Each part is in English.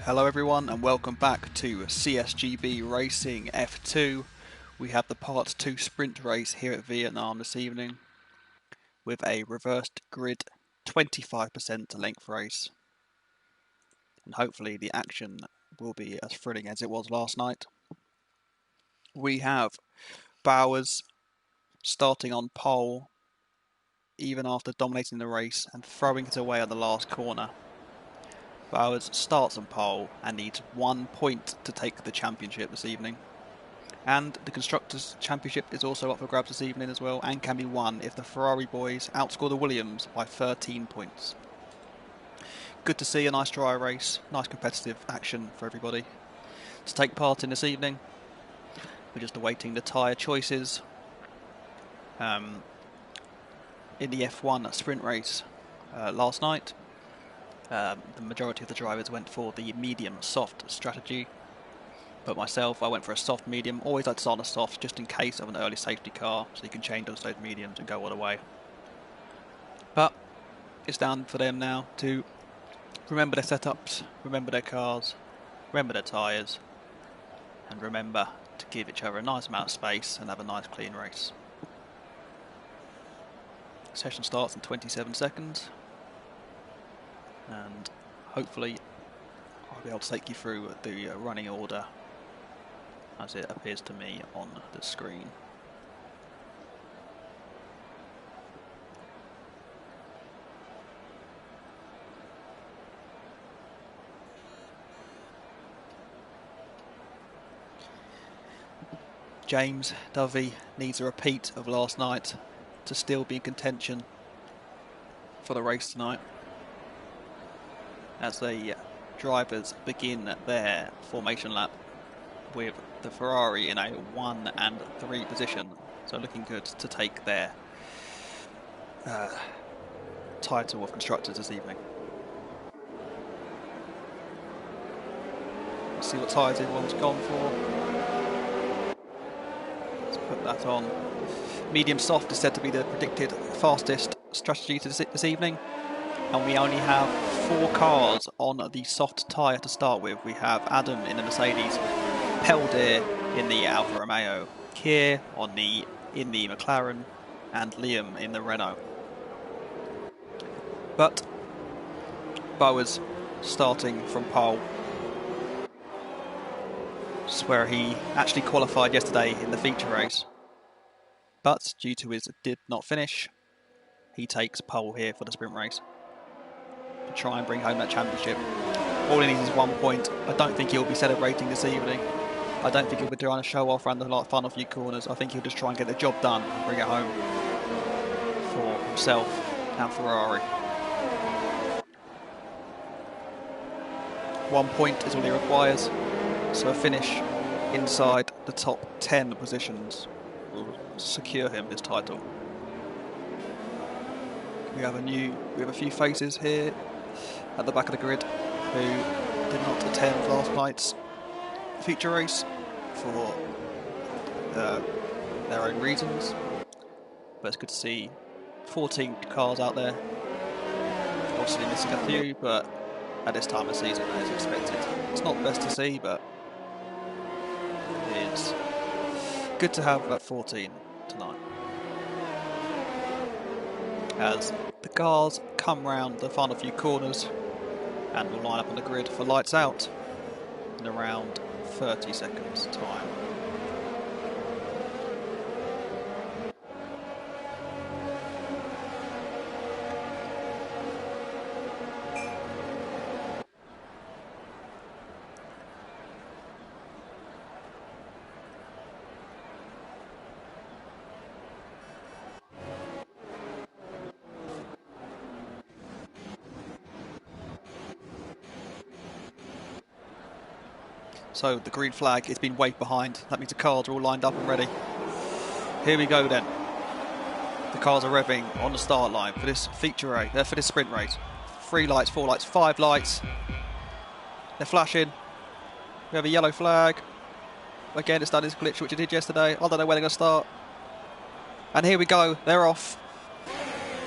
Hello everyone and welcome back to CSGB Racing F2. We have the Part 2 sprint race here at Vietnam this evening with a reversed grid 25% length race. And hopefully the action will be as thrilling as it was last night. We have Bowers starting on pole even after dominating the race and throwing it away at the last corner. Bowers starts on pole and needs 1 point to take the championship this evening. And the Constructors' Championship is also up for grabs this evening as well, and can be won if the Ferrari boys outscore the Williams by 13 points. Good to see a nice dry race, nice competitive action for everybody to take part in this evening. We're just awaiting the tyre choices in the F1 sprint race last night. The majority of the drivers went for the medium-soft strategy, but myself, I went for a soft-medium. Always like to start on a soft, just in case of an early safety car, so you can change those mediums and go all the way. But it's down for them now to remember their setups, remember their cars, remember their tyres, and remember to give each other a nice amount of space and have a nice clean race. Session starts in 27 seconds. And hopefully I'll be able to take you through the running order as it appears to me on the screen. James Dovey needs a repeat of last night to still be in contention for the race tonight, as the drivers begin their formation lap with the Ferrari in a 1 and 3 position, so looking good to take their title of constructors this evening. Let's see what tyres everyone's gone for. Let's put that on. Medium soft is said to be the predicted fastest strategy this evening. And we only have 4 cars on the soft tyre to start with. We have Adam in the Mercedes, Pelder in the Alfa Romeo, Keir in the McLaren, and Liam in the Renault. But Bowers starting from pole. This is where he actually qualified yesterday in the feature race. But due to his did not finish, he takes pole here for the sprint race to try and bring home that championship. All he needs is 1 point. I don't think he'll be celebrating this evening. I don't think he'll be trying to show off around the final few corners. I think he'll just try and get the job done and bring it home for himself and Ferrari. 1 point is all he requires, so a finish inside the top 10 positions will secure him this title. We have a few faces here at the back of the grid who did not attend last night's feature race for their own reasons. But it's good to see 14 cars out there. Obviously missing a few, but at this time of season, as expected. It's not the best to see, but it's good to have that 14 tonight. As the cars come round the final few corners and will line up on the grid for lights out in around 30 seconds time. So the green flag is being waved behind. That means the cars are all lined up and ready. Here we go then. The cars are revving on the start line for this feature race, for this sprint race. 3 lights, 4 lights, 5 lights. They're flashing. We have a yellow flag. Again, it's done this glitch which it did yesterday. I don't know where they're going to start. And here we go. They're off.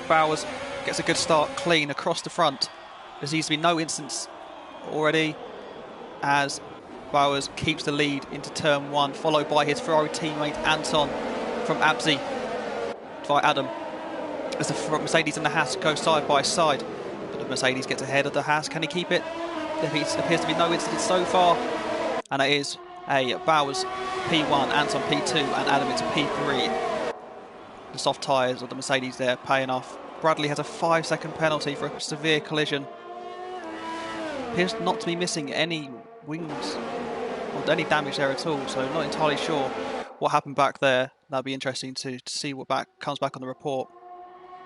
Bowers gets a good start, clean across the front. There seems to be no incidents already. as Bowers keeps the lead into turn 1, followed by his Ferrari teammate Anton from Abzi by Adam. As the Mercedes and the Haas go side by side, but the Mercedes gets ahead of the Haas. Can he keep it? There appears to be no incident so far, and it is a Bowers P1, Anton P2, and Adam into P3. The soft tyres of the Mercedes there paying off. Bradley has a 5-second penalty for a severe collision. Appears not to be missing any wings or any damage there at all, so not entirely sure what happened back there. That'll be interesting to see what comes back on the report.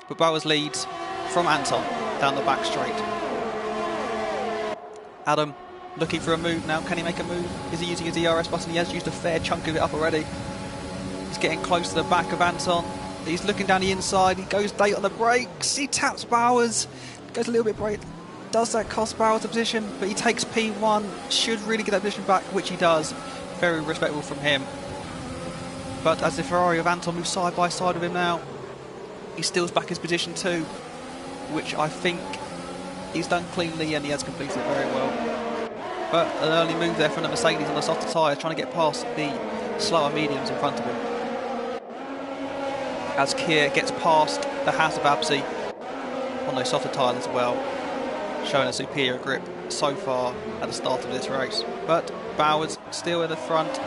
But Bowers leads from Anton down the back straight. Adam looking for a move now. Can he make a move? Is he using his ERS button? He has used a fair chunk of it up already. He's getting close to the back of Anton. He's looking down the inside. He goes late on the brakes. He taps Bowers. Goes a little bit brake. Does that cost Bowers the position? But he takes P1. Should really get that position back, which he does. Very respectable from him. But as the Ferrari of Anton moves side by side with him now, he steals back his position too, which I think he's done cleanly and he has completed it very well. But an early move there from the Mercedes on the softer tyres, trying to get past the slower mediums in front of him. As Kier gets past the Haas of Abzi on those softer tyres as well, showing a superior grip so far at the start of this race. But Bowers still in the front,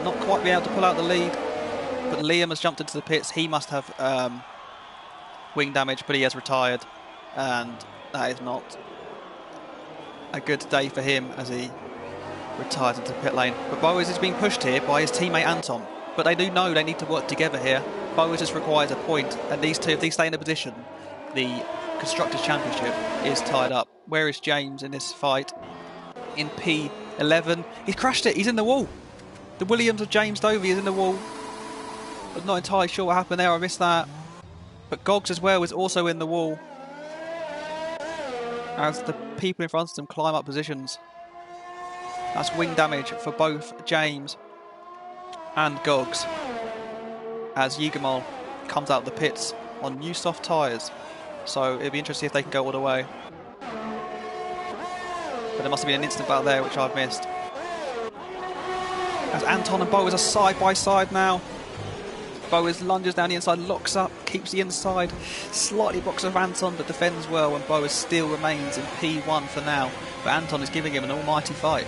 not quite being able to pull out the lead, but Liam has jumped into the pits. He must have wing damage, but he has retired, and that is not a good day for him as he retires into the pit lane. But Bowers is being pushed here by his teammate Anton, but they do know they need to work together here. Bowers just requires a point, and these two, if they stay in a position, the Constructors' Championship is tied up. Where is James in this fight? In P11. He's crashed it. He's in the wall. The Williams of James Dovey is in the wall. I'm not entirely sure what happened there. I missed that. But Goggs as well is also in the wall as the people in front of them climb up positions. That's wing damage for both James and Goggs as Yigamol comes out of the pits on new soft tyres. So it'll be interesting if they can go all the way. But there must have been an instant battle there which I've missed. As Anton and Bowers are side by side now. Bowers lunges down the inside, locks up, keeps the inside, slightly blocks off Anton, but defends well, and Bowers still remains in P1 for now. But Anton is giving him an almighty fight.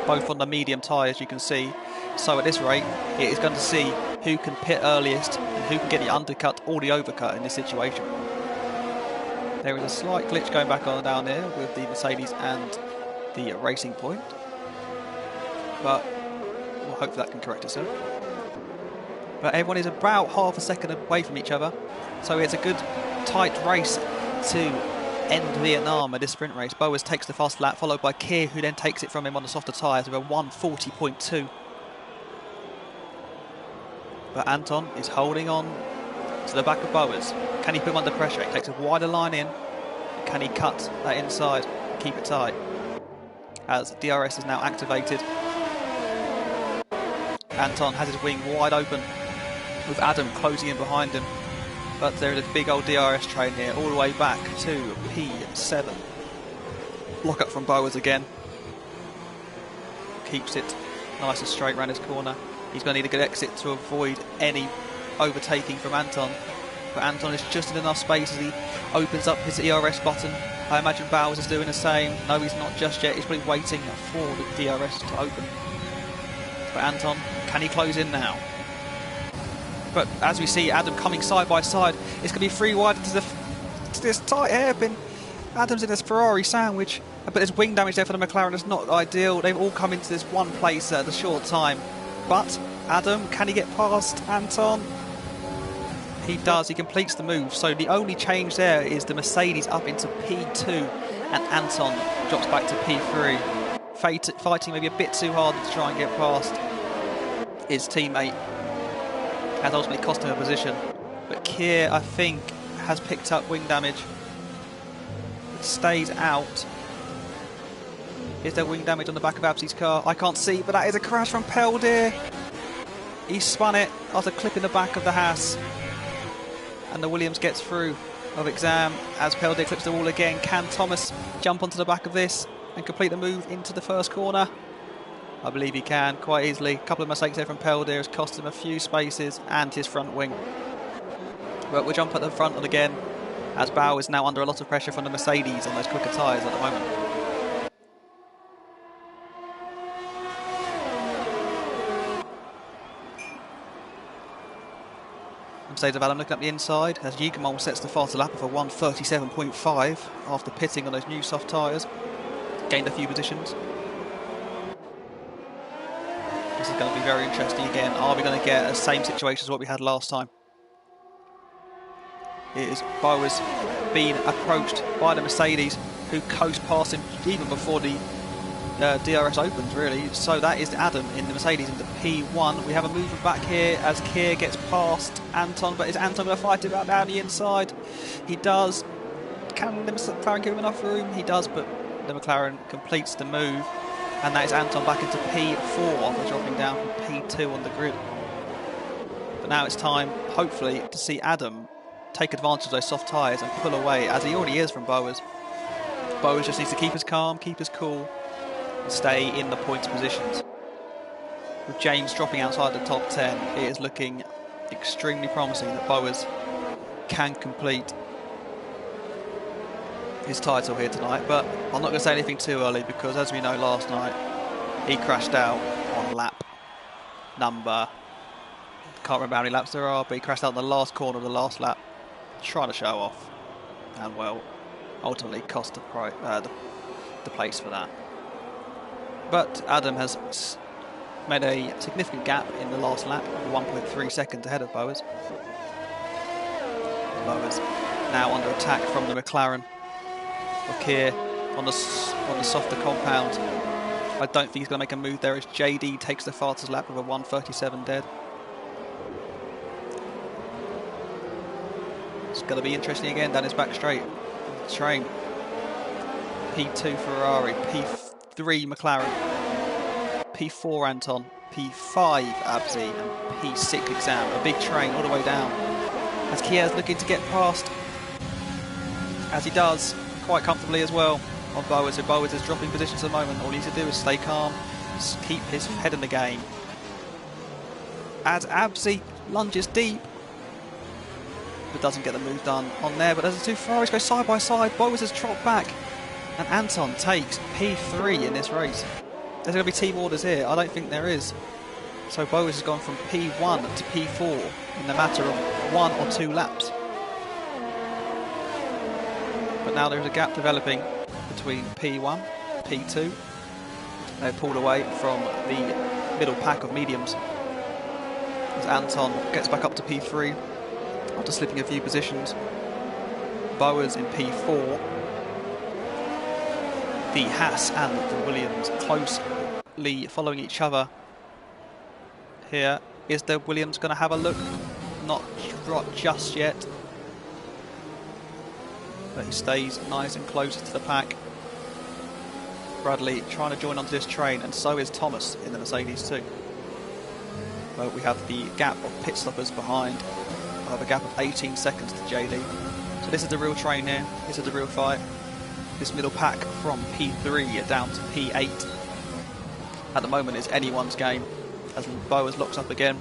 Both on the medium tyres, you can see. So at this rate, it is going to see who can pit earliest and who can get the undercut or the overcut in this situation. There is a slight glitch going back on down here with the Mercedes and the Racing Point. But we'll hope that can correct itself. But everyone is about half a second away from each other, so it's a good tight race to end Vietnam at this sprint race. Bowers takes the fast lap, followed by Kier, who then takes it from him on the softer tyres with a 1:40.2. But Anton is holding on to the back of Bowers. Can he put him under pressure? He takes a wider line in. Can he cut that inside, keep it tight? As DRS is now activated. Anton has his wing wide open with Adam closing in behind him. But there is a big old DRS train here all the way back to P7. Block up from Bowers again. Keeps it nice and straight around his corner. He's going to need a good exit to avoid any overtaking from Anton. But Anton is just in enough space as he opens up his ERS button. I imagine Bowers is doing the same. No, he's not just yet. He's probably waiting for the DRS to open. But Anton, can he close in now? But as we see Adam coming side by side, it's going to be free wide to this tight hairpin. Adam's in this Ferrari sandwich, but there's wing damage there for the McLaren. It's not ideal. They've all come into this one place at a short time. But Adam, can he get past Anton? He does. He completes the move. So the only change there is the Mercedes up into P2 and Anton drops back to P3. Fighting maybe a bit too hard to try and get past his teammate. Has ultimately cost him a position. But Kier, I think, has picked up wing damage. It stays out. Is there wing damage on the back of Abzi's car? I can't see, but that is a crash from Peldir. He spun it after clipping the back of the Haas. And the Williams gets through. of Exam as Pelder clips the wall again. Can Thomas jump onto the back of this and complete the move into the first corner? I believe he can quite easily. A couple of mistakes there from Pelder has cost him a few spaces and his front wing. But we'll jump at the front and again as Bauer is now under a lot of pressure from the Mercedes on those quicker tyres at the moment. Mercedes of Adam looking up the inside as Jägermann sets the faster lap of a 1:37.5 after pitting on those new soft tyres. Gained a few positions. This is going to be very interesting again. Are we going to get the same situation as what we had last time? It is Bowers being approached by the Mercedes, who coast past him even before the DRS opens, really. So that is Adam in the Mercedes into P1. We have a movement back here as Keir gets past Anton, but is Anton going to fight it out down the inside? He does. Can the McLaren give him enough room? He does, but the McLaren completes the move, and that is Anton back into P4 after dropping down from P2 on the grid. But now it's time, hopefully, to see Adam take advantage of those soft tyres and pull away, as he already is from Bowers. Bowers just needs to keep his calm, keep his cool, and stay in the points positions. With James dropping outside the top 10, it is looking extremely promising that Bowers can complete his title here tonight. But I'm not going to say anything too early, because as we know, last night he crashed out on lap number, can't remember how many laps there are, but he crashed out in the last corner of the last lap, trying to show off, and well, ultimately cost the place for that. But Adam has made a significant gap in the last lap, 1.3 seconds ahead of Bowers. Bowers now under attack from the McLaren. Keir on the softer compound. I don't think he's going to make a move there as JD takes the fastest lap with a 1:37 dead. It's going to be interesting again down his back straight. Train. P2 Ferrari, P3 McLaren, P4 Anton, P5 Abzi, and P6 Exam. A big train all the way down. As Keir's looking to get past, as he does, quite comfortably as well, on Bowers. So Bowers is dropping positions at the moment. All he needs to do is stay calm, just keep his head in the game. As Abzi lunges deep, but doesn't get the move done on there. But as the two Ferraris go side by side, Bowers has dropped back, and Anton takes P3 in this race. There's going to be team orders here. I don't think there is. So Bowers has gone from P1 to P4 in the matter of 1 or 2 laps. But now there is a gap developing between P1, P2. They're pulled away from the middle pack of mediums as Anton gets back up to P3 after slipping a few positions. Bowers in P4. The Haas and the Williams closely following each other here. Is the Williams going to have a look? Not just yet. But he stays nice and close to the pack. Bradley trying to join onto this train, and so is Thomas in the Mercedes too. Well, we have the gap of pit stoppers behind. I have a gap of 18 seconds to JD. So this is the real train here. This is the real fight. This middle pack from P3 down to P8 at the moment is anyone's game as Bowers locks up again.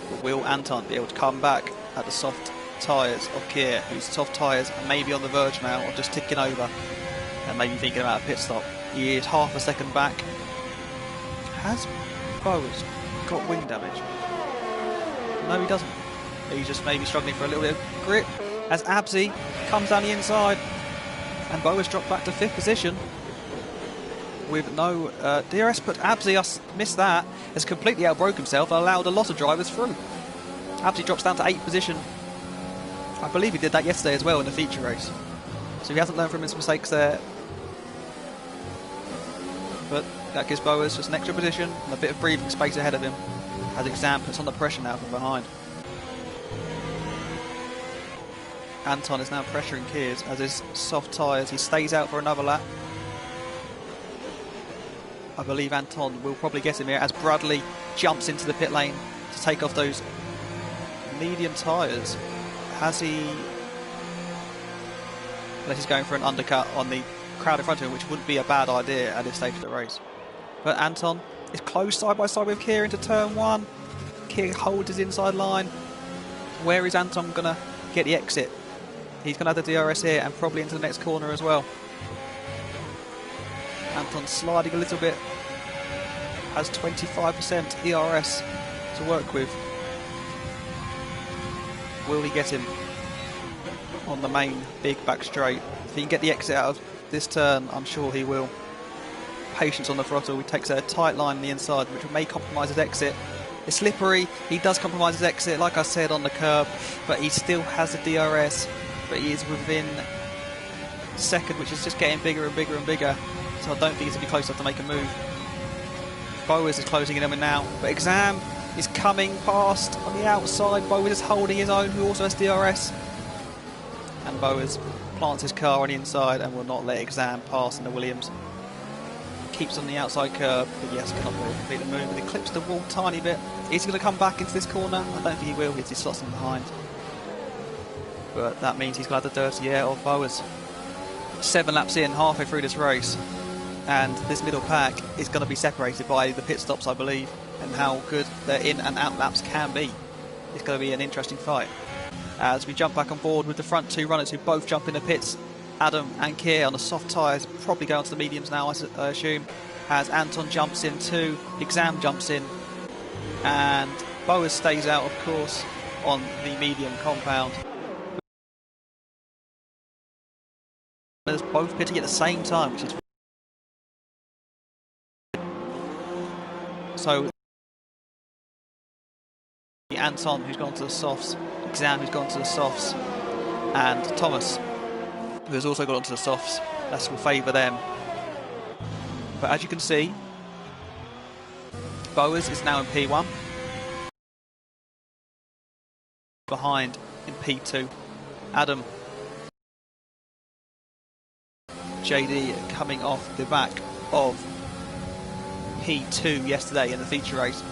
But will Anton be able to come back at the soft tyres of Keir, whose soft tyres are maybe on the verge now of just ticking over and maybe thinking about a pit stop? He is half a second back. Has Bowers got wing damage? No, he doesn't. He's just maybe struggling for a little bit of grip as Abzi comes down the inside, and Bowers dropped back to 5th position with no DRS, but Abzi missed that, has completely outbroke himself and allowed a lot of drivers through. Abzi drops down to 8th position. I believe he did that yesterday as well in the feature race, so he hasn't learned from his mistakes there. But that gives Bowers just an extra position and a bit of breathing space ahead of him as Exam puts on the pressure now from behind. Anton is now pressuring Keir as his soft tyres. He stays out for another lap. I believe Anton will probably get him here as Bradley jumps into the pit lane to take off those medium tyres. Has he... Unless he's going for an undercut on the crowd in front of him, which wouldn't be a bad idea at this stage of the race. But Anton is close side by side with Keir into turn 1. Keir holds his inside line. Where is Anton going to get the exit? He's going to have the DRS here and probably into the next corner as well. Anton sliding a little bit. Has 25% ERS to work with. Will he get him on the main big back straight? If he can get the exit out of this turn, I'm sure he will. Patience on the throttle. He takes a tight line on the inside, which may compromise his exit. It's slippery. He does compromise his exit, like I said, on the curb, but he still has the DRS. But he is within second, which is just getting bigger and bigger and bigger. So I don't think he's going to be close enough to make a move. Bowers is closing in on him now, but Exam is coming past on the outside. Bowers is holding his own, who also has DRS. And Bowers plants his car on the inside and will not let Exam pass in the Williams. Keeps on the outside curb, but yes, cannot really complete the move. And he clips the wall a tiny bit. Is he going to come back into this corner? I don't think he will, because he slots him behind. But that means he's got the dirty air of Bowers. 7 laps in, halfway through this race. And this middle pack is going to be separated by the pit stops, I believe, and how good their in and out laps can be. It's going to be an interesting fight. As we jump back on board with the front 2 runners who both jump in the pits, Adam and Keir on the soft tyres, probably going to the mediums now, I assume, as Anton jumps in too, Exam jumps in, and Bowers stays out, of course, on the medium compound. There's both pitting at the same time, which is so Anton, who's gone to the softs, Exam, who's gone to the softs, and Thomas, who has also got onto the softs. That will favour them. But as you can see, Bowers is now in P1, behind in P2. Adam, JD coming off the back of P2 yesterday in the feature race.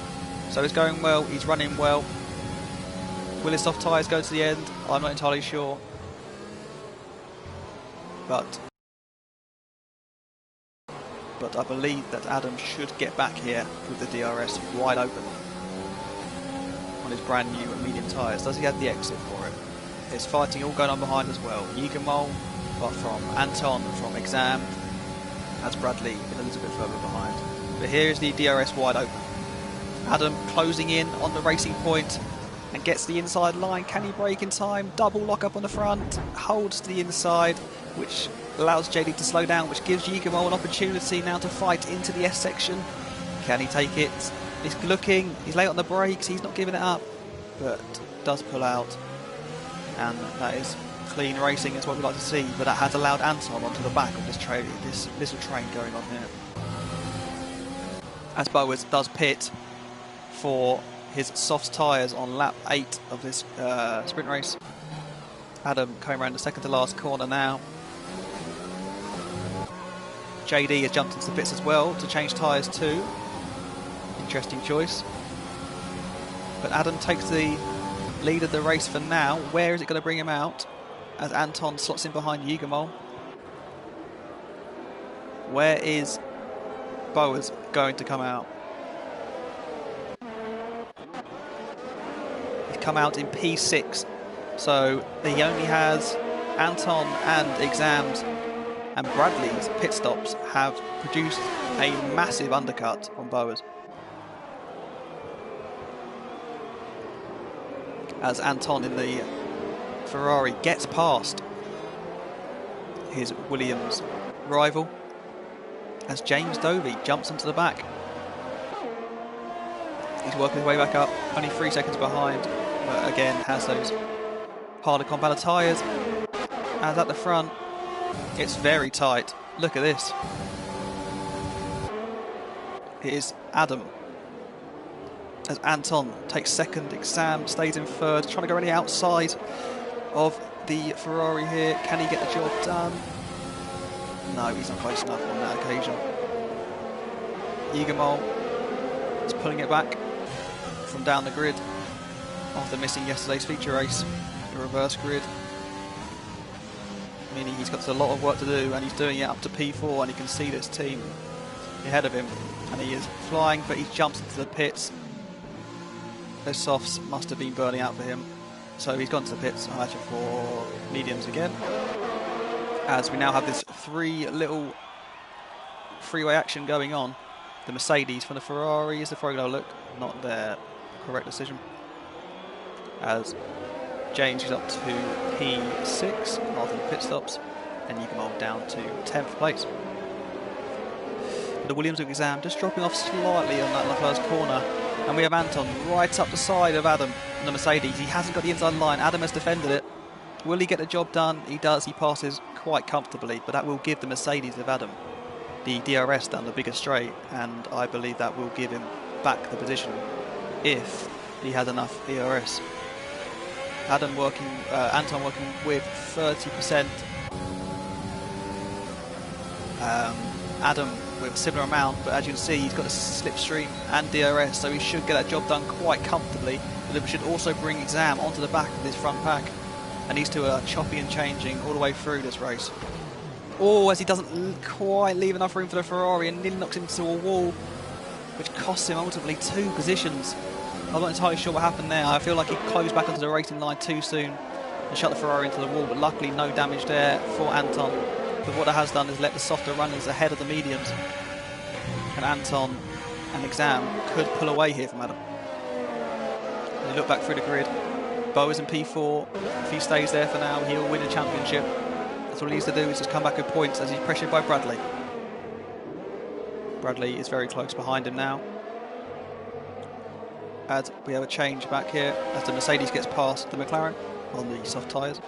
So he's going well, he's running well. Will his soft tyres go to the end? I'm not entirely sure. But I believe that Adam should get back here with the DRS wide open on his brand new medium tyres. Does he have the exit for it? There's fighting all going on behind as well. Yigamol, but from Anton, from Exam, as Bradley been a little bit further behind. But here is the DRS wide open. Adam closing in on the racing point and gets the inside line. Can he brake in time? Double lock up on the front, holds to the inside, which allows JD to slow down, which gives Yigamol an opportunity now to fight into the S section. Can he take it? He's looking, he's late on the brakes, he's not giving it up, but does pull out. And that is clean racing, is what we like to see, but that has allowed Anton onto the back of this little train going on here. As Bowers does pit for his soft tyres on lap 8 of this sprint race. Adam coming around the second to last corner now. JD has jumped into the pits as well to change tyres too. Interesting choice. But Adam takes the lead of the race for now. Where is it going to bring him out? As Anton slots in behind Yigamol. Where is Bowers going to come out? He's come out in P6. So he only has Anton and Exams and Bradley's pit stops have produced a massive undercut on Bowers. As Anton in the Ferrari gets past his Williams rival, as James Dovey jumps onto the back. He's working his way back up, only 3 seconds behind, but again has those harder compound tyres. As at the front, it's very tight. Look at this. It is Adam. As Anton takes second, Exam stays in third, trying to go really outside of the Ferrari here. Can he get the job done? No, he's not close enough on that occasion. Yigamol is pulling it back from down the grid after missing yesterday's feature race. the reverse grid, meaning he's got a lot of work to do, and he's doing it up to P4, and you can see this team ahead of him, and he is flying, but he jumps into the pits. Those softs must have been burning out for him, so he's gone to the pits. I imagine for mediums again, as we now have this little freeway action going on. The Mercedes from the Ferrari is the Froglo look, not their correct decision, as James is up to P6 after the pit stops, and you can hold down to 10th place. The Williams exam just dropping off slightly on that first corner, and we have Anton right up the side of Adam in the Mercedes. He hasn't got the inside line. Adam has defended it. Will he get the job done? He does. He passes quite comfortably, but that will give the Mercedes of Adam the DRS down the bigger straight, and I believe that will give him back the position if he has enough DRS. Anton working with 30%. Adam with a similar amount, but as you can see, he's got a slipstream and DRS, so he should get that job done quite comfortably. But we should also bring Exam onto the back of this front pack, and these two are choppy and changing all the way through this race. Oh, as he doesn't quite leave enough room for the Ferrari, and nearly knocks into a wall, which costs him ultimately 2 positions. I'm not entirely sure what happened there. I feel like he closed back onto the racing line too soon and shut the Ferrari into the wall, but luckily no damage there for Anton. But what it has done is let the softer runners ahead of the mediums, and Anton and Exam could pull away here from Adam. They look back through the grid. Bo is in P4. If he stays there for now, he'll win a championship. That's all he needs to do, is just come back with points as he's pressured by Bradley. Bradley is very close behind him now. As we have a change back here as the Mercedes gets past the McLaren on the soft tyres.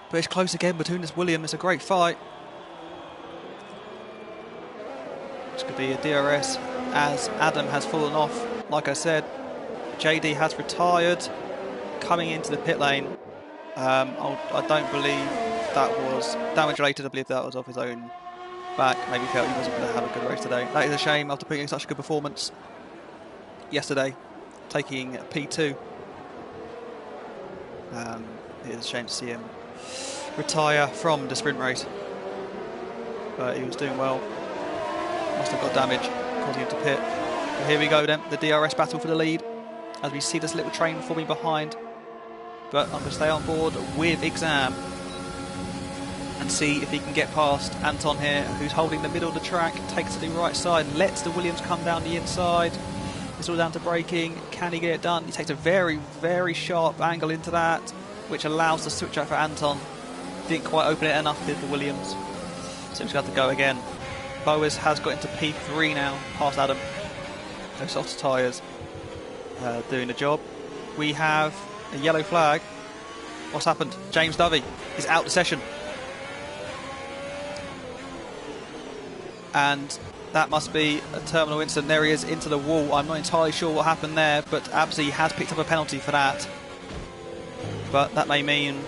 But it's close again between this Williams. It's a great fight. This could be a DRS as Adam has fallen off. Like I said, JD has retired coming into the pit lane. I don't believe that was damage related. I believe that was off his own back. Maybe felt he wasn't going to have a good race today. That is a shame after putting in such a good performance yesterday, taking P2. It is a shame to see him retire from the sprint race, but he was doing well. Must have got damage causing him to pit. But here we go then, the DRS battle for the lead, as we see this little train forming behind. But I'm going to stay on board with Exam and see if he can get past Anton here, who's holding the middle of the track, takes to the right side, lets the Williams come down the inside. It's all down to braking. Can he get it done? He takes a very, very sharp angle into that, which allows the switch out for Anton. Didn't quite open it enough, did the Williams. So he's got to go again. Boas has got into P3 now, past Adam. Those soft tyres doing the job. We have a yellow flag. What's happened? James Dovey is out the session. And that must be a terminal incident. There he is into the wall. I'm not entirely sure what happened there, but Abzi has picked up a penalty for that. But that may mean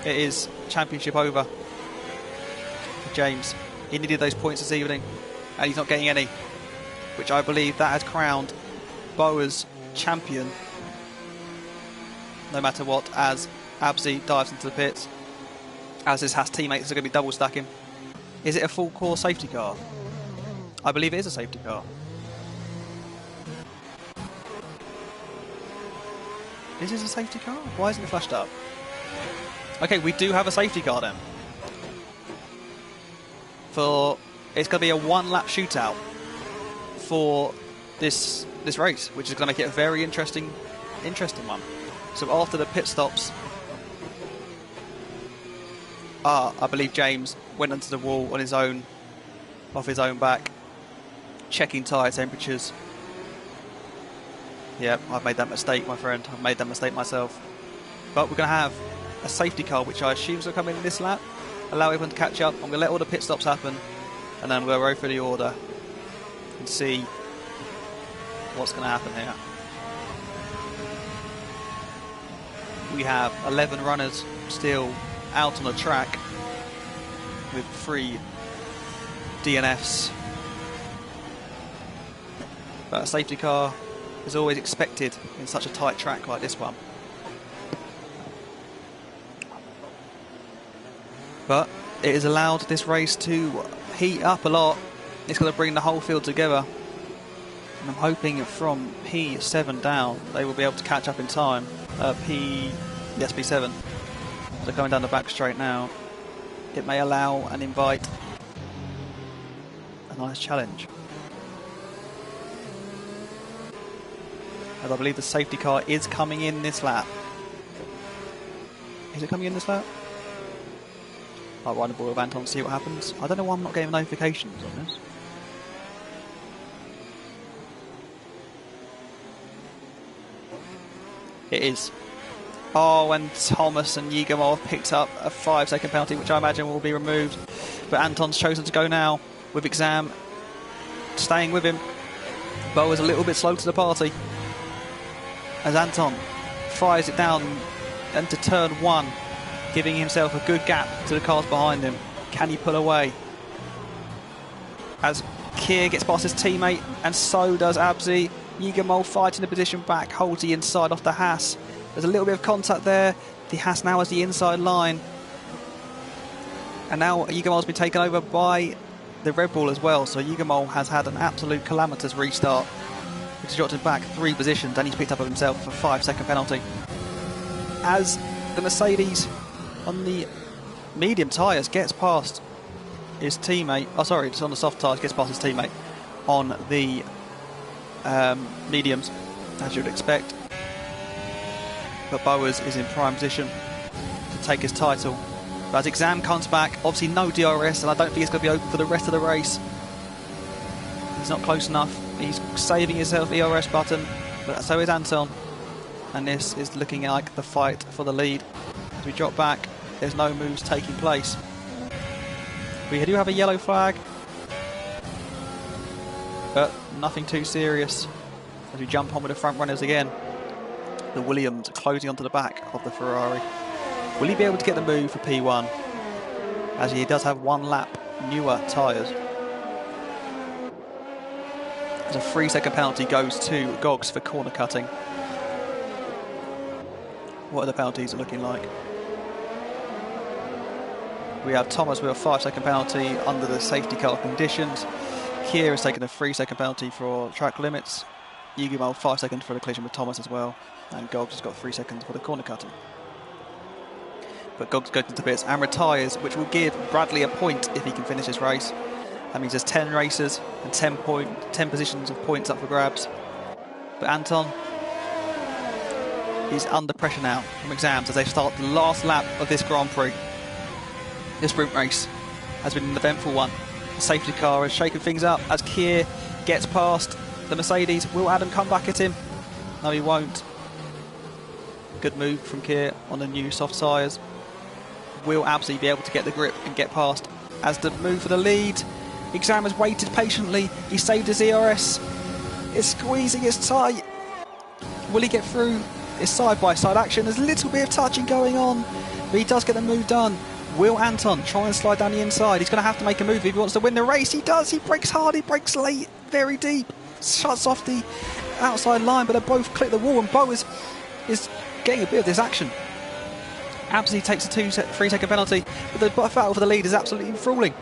it is championship over for James. He needed those points this evening, and he's not getting any, which I believe that has crowned Boas champion, no matter what, as Abzi dives into the pits, as his Haas teammates are going to be double stacking. Is it a full core safety car? I believe it is a safety car. Is this a safety car? Why isn't it flashed up? Okay, we do have a safety car then. It's going to be a 1-lap shootout for this race, which is going to make it a very interesting one. So after the pit stops, I believe James went into the wall on his own, off his own back, checking tyre temperatures. Yeah, I've made that mistake, my friend. I've made that mistake myself. But we're going to have a safety car, which I assume is going to come in this lap, allow everyone to catch up. I'm going to let all the pit stops happen, and then we'll go through the order and see what's going to happen here. We have 11 runners still out on the track with 3 DNFs. But a safety car is always expected in such a tight track like this one. But it has allowed this race to heat up a lot. It's going to bring the whole field together. And I'm hoping from P7 down, they will be able to catch up in time. P7. They're coming down the back straight now. It may allow and invite a nice challenge. As I believe the safety car is coming in this lap. Is it coming in this lap? I'll ride the ball with Anton and see what happens. I don't know why I'm not getting notifications on this. It is. Oh, and Thomas and Yigamov picked up a 5-second penalty, which I imagine will be removed. But Anton's chosen to go now with Exam staying with him. Bo is a little bit slow to the party as Anton fires it down into turn 1, giving himself a good gap to the cars behind him. Can he pull away? As Kier gets past his teammate, and so does Abzi. Yigamol fighting the position back, holds the inside off the Haas. There's a little bit of contact there. The Haas now has the inside line. And now Yigamol's been taken over by the Red Bull as well. So Yigamol has had an absolute calamitous restart, which has dropped him back 3 positions, and he's picked up of himself a 5-second penalty. As the Mercedes on the medium tyres gets past his teammate, it's on the soft tyres, gets past his teammate on the mediums, as you'd expect. But Bowers is in prime position to take his title. But as Exam comes back, obviously no DRS, and I don't think it's going to be open for the rest of the race. He's not close enough. He's saving himself ERS button, but so is Anton. And this is looking like the fight for the lead. As we drop back, there's no moves taking place. We do have a yellow flag, but nothing too serious. As we jump on with the front runners again. The Williams closing onto the back of the Ferrari. Will he be able to get the move for P1? As he does have 1 lap newer tyres. As a 3-second penalty goes to Gogs for corner cutting. What are the penalties looking like? We have Thomas with a 5-second penalty under the safety car conditions. Kier has taken a 3-second penalty for track limits. Yugimo 5 seconds for the collision with Thomas as well. And Gogs has got 3 seconds for the corner cutting. But Gogs goes into bits and retires, which will give Bradley a point if he can finish this race. That means there's 10 races and 10 positions of points up for grabs. But Anton is under pressure now from Exams as they start the last lap of this Grand Prix. The sprint race has been an eventful one. The safety car has shaken things up as Kier gets past the Mercedes. Will Adam come back at him? No, he won't. Good move from Kier on the new soft tyres. Will absolutely be able to get the grip and get past as the move for the lead. Exam has waited patiently. He saved his ERS. It's squeezing, it's tight. Will he get through? It's side-by-side action. There's a little bit of touching going on, but he does get the move done. Will Anton try and slide down the inside? He's going to have to make a move if he wants to win the race. He does. He brakes hard. He brakes late, very deep. Shuts off the outside line, but they both clip the wall, and Bo is getting a bit of this action. Absolutely takes a 3-second penalty, but the battle for the lead is absolutely enthralling.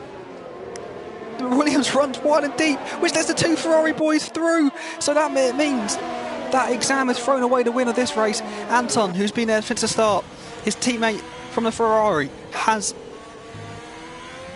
Williams runs wide and deep, which lets the 2 Ferrari boys through. So that means that Exam has thrown away the win of this race. Anton, who's been there since the start, his teammate from the Ferrari, has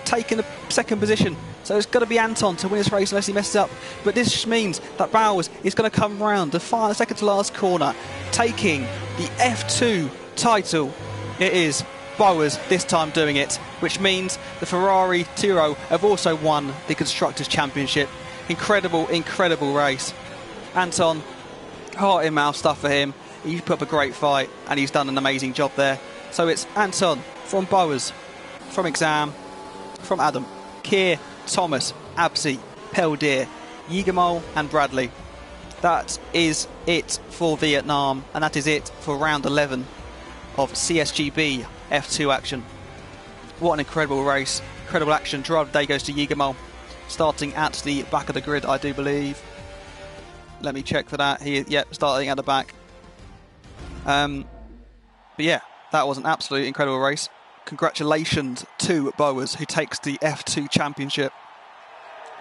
taken the 2nd position. So it's got to be Anton to win this race unless he messes up. But this means that Bowers is going to come round the second to last corner, taking the F2 title. It is Bowers this time doing it, which means the Ferrari Tiro have also won the Constructors' Championship. Incredible, incredible race. Anton, heart in mouth stuff for him. He put up a great fight and he's done an amazing job there. So it's Anton from Bowers, from Exam, from Adam, Kier, Thomas, Absi, Peldier, Yigamol and Bradley. That is it for Vietnam, and that is it for round 11 of CSGB F2 action. What an incredible race, incredible action. Drive of the day goes to Yigamol, starting at the back of the grid, I do believe. Let me check for that. Starting at the back. But yeah, that was an absolutely incredible race. Congratulations to Bowers, who takes the F2 Championship.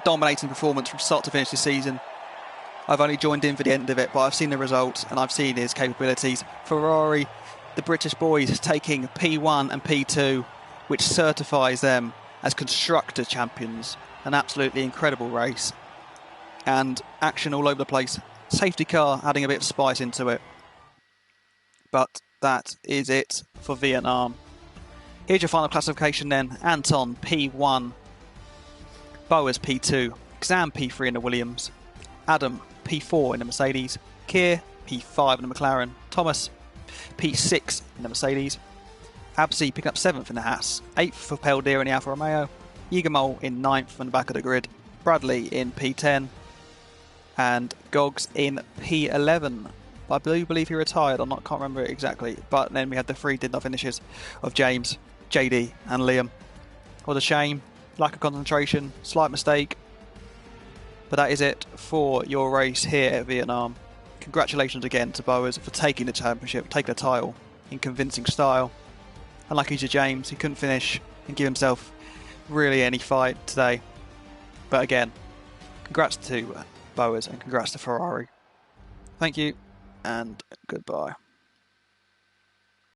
Dominating performance from start to finish this season. I've only joined in for the end of it, but I've seen the results and I've seen his capabilities. Ferrari, the British boys, taking P1 and P2, which certifies them as constructor champions. An absolutely incredible race. And action all over the place. Safety car adding a bit of spice into it. But that is it for Vietnam. Here's your final classification then. Anton, P1. Bowers, P2. Xam, P3 in the Williams. Adam, P4 in the Mercedes. Keir, P5 in the McLaren. Thomas, P6 in the Mercedes. Absi picking up 7th in the Haas. 8th for Peldir in the Alfa Romeo. Yigamol in 9th from the back of the grid. Bradley in P10. And Goggs in P11. I do believe he retired. Can't remember it exactly. But then we had the 3 did-not finishes of James, JD and Liam. What a shame. Lack of concentration. Slight mistake. But that is it for your race here at Vietnam. Congratulations again to Bowers for taking the championship, taking the title in convincing style. Unlucky to James, he couldn't finish and give himself really any fight today. But again, congrats to Bowers and congrats to Ferrari. Thank you and goodbye.